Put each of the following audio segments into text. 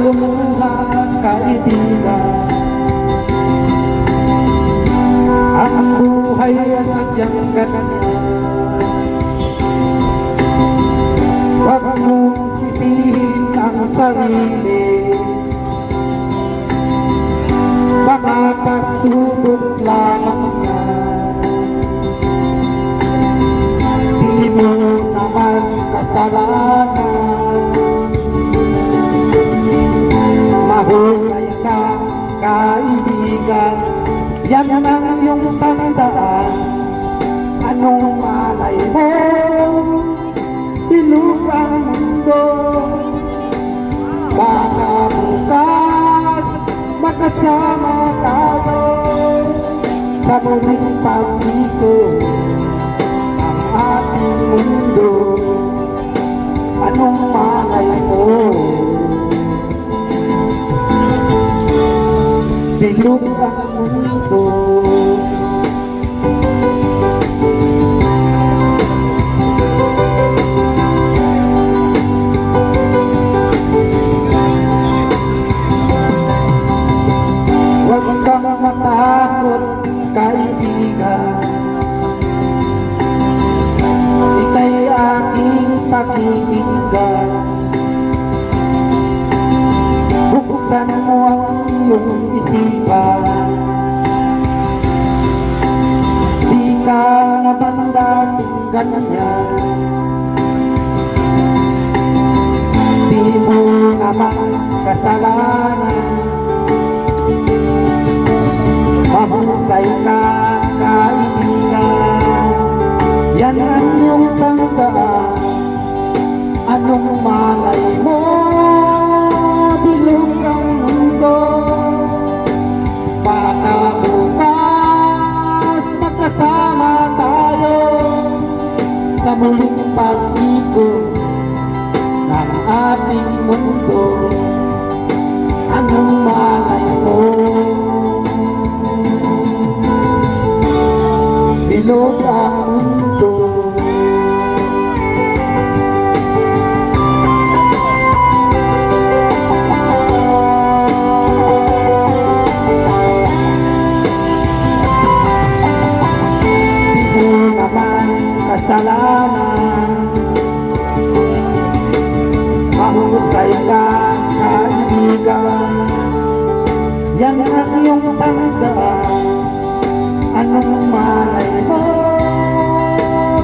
lumuhang kaibigan. Ang buhay ay sadyang ganyan. Huwag mong sisihin ang sarili, baka pagsubok lamang yan. Di mo naman kasalanan, mahusay ka kaibigan. Yan ang iyong tandaan. Anong malay mo, bilog ang mundo. Baka bukas magkasama tayo sa muling pag-ikot ng ating mundo. Anong malay mo, bilog ang mundo. Huwag kang matakot, kaibigan. Ika'y aking pakikinggan. Buksan mo ang iyong isipan. Di ka naman dating ganyan. Di mo naman kasalanan. Mahusay ka kaibigan. Yan ang iyong tandaan. Anong malay mo, bilog ang mundo. Baka bukas magkasama tayo sa muling pag-ikot ng ating mundo. Anong malay mo, bilog ang mundo. Kasalanan, mahusay ka kaibigan. Yan ang iyong tandaan. Anong malay mo,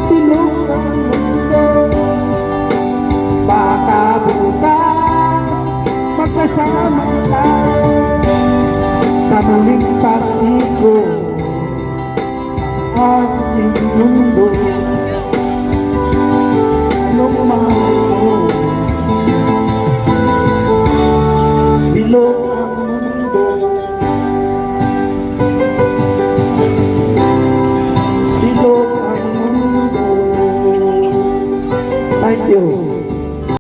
bilog ang mundo. Baka bukas magkasama tayo sa muling pag-ikot ng ating mundo.